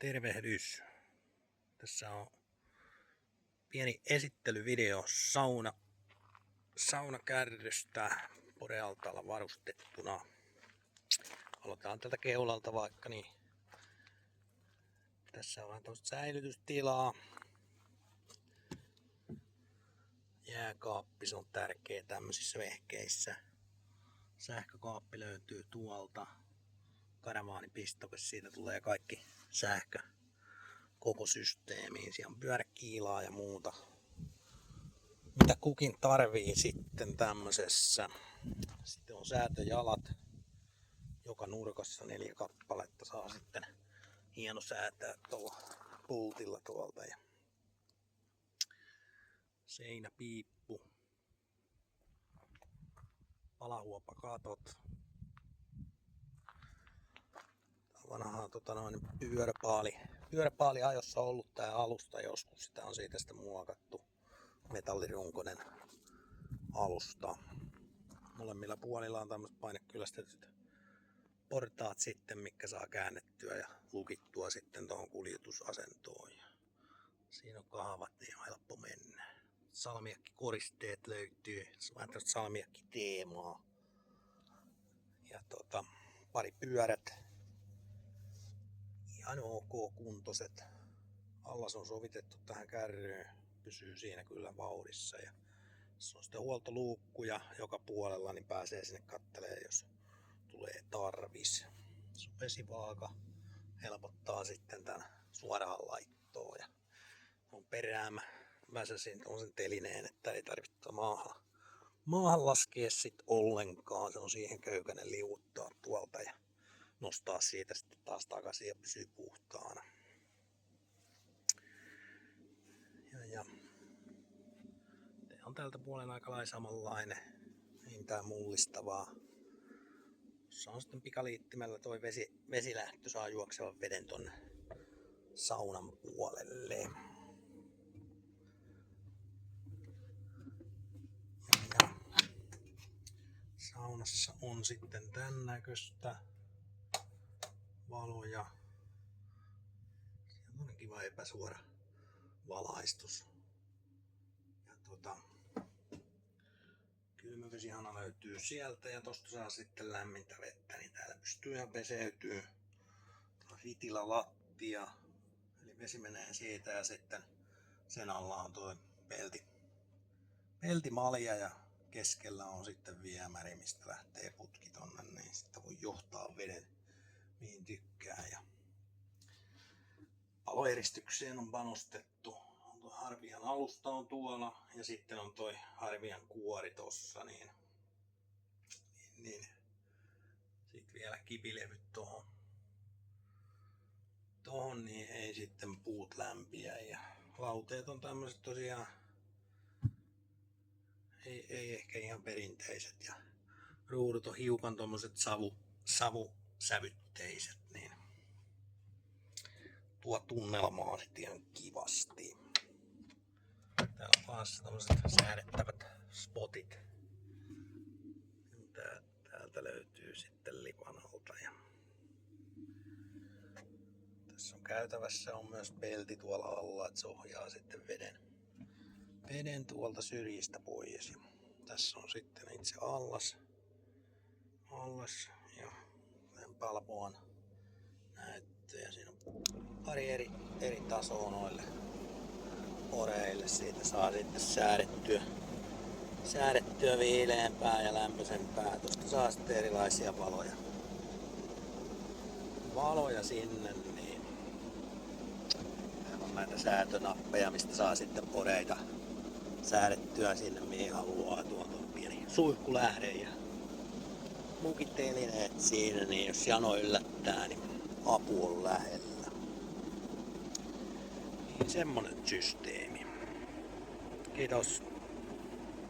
Tervehdys. Tässä on pieni esittelyvideo saunakärrystä Pore-altaalla varustettuna. Aloitetaan tältä keulalta vaikka niin. Tässä on vähän tämmöistä säilytystilaa. Jääkaappi, se on tärkeä tämmöisissä vehkeissä. Sähkökaappi löytyy tuolta. Karavaanipistoke, siitä tulee kaikki sähkö koko systeemiin. Siellä on pyöräkiilaa ja muuta. Mitä kukin tarvii sitten tämmöisessä. Sitten on säätöjalat. Joka nurkassa 4 kappaletta, saa sitten hieno säätää tuolla pultilla tuolta. Ja seinäpiippu. Palahuopakatot. Vanhaa pyöräpaali ajossa ollut tää alusta joskus. Sitä on siitä sitten muokattu. Metallirunkoinen alusta. Molemmilla puolilla on tämmöiset painekyllästetyt portaat sitten, mikä saa käännettyä ja lukittua sitten tuohon kuljetusasentoon. Ja siinä on kahvat, niin on helppo mennä. Salmiakkikoristeet löytyy. Se on vähän tämmöistä salmiakkiteemaa. Ja pari pyörät. Ihan ok kuntoiset. Allas on sovitettu tähän kärryyn. Pysyy siinä kyllä vauhdissa. Ja se on sitten huoltoluukkuja joka puolella, niin pääsee sinne kattelemaan, jos tulee tarvis. Se on vesivaaka. Helpottaa sitten tän suoraan laittoon. Ja on peräämä. Väsäsin sen telineen, että ei tarvitse maahan laskea sit ollenkaan. Se on siihen köykäinen liuuttaa tuolta ja nostaa siitä sitten taas takaisin ja pysyy puhtaana. Ja on tältä puolen aika lailla samanlainen, ei mitään mullistavaa. Tuossa on sitten pikaliittimellä toi vesilähtö, saa juoksevan veden tonne saunan puolelle. Ja saunassa on sitten tän näköistä valoja. Siellä on kiva epäsuora valaistus. Ja kylmävesihana löytyy sieltä ja tosta saa sitten lämmintä vettä, niin täällä pystyy ja peseytyy. Vitila lattia, eli vesi menee siitä ja sitten sen alla on tuo peltimalja ja keskellä on sitten viemäri, mistä lähtee putki tonne, niin sitten voi johtaa veden mihin tykkää. Ja paloeristykseen on panostettu. Harvian alusta on tuolla ja sitten on toi harvian kuori tossa, niin sitten vielä kivilevyt tohon, niin ei sitten puut lämpiä. Ja lauteet on tämmöiset tosiaan ei ehkä ihan perinteiset ja ruudut on hiukan tommoset savusävytteiset, niin tuo tunnelmaa sitten ihan kivasti. Täällä on taas tämmöiset säädettävät spotit. Täältä löytyy sitten lipan alta. Ja tässä on käytävässä on myös pelti tuolla alla, että se ohjaa sitten veden tuolta syrjistä pois. Ja tässä on sitten itse allas ja Palboan näyttö. Ja siinä on pari eri tasoa noille poreille. Siitä saa sitten säädettyä viileämpää ja lämpöisempää. Tuosta saa sitten erilaisia valoja sinne. Niin täällä on näitä säätönappeja, mistä saa sitten poreita säädettyä sinne mihin haluaa. Tuolta on pieni suihkulähde ja mukitelineet siinä, niin jos jano yllättää, niin apu on lähellä. Niin semmonen systeemi. Kiitos.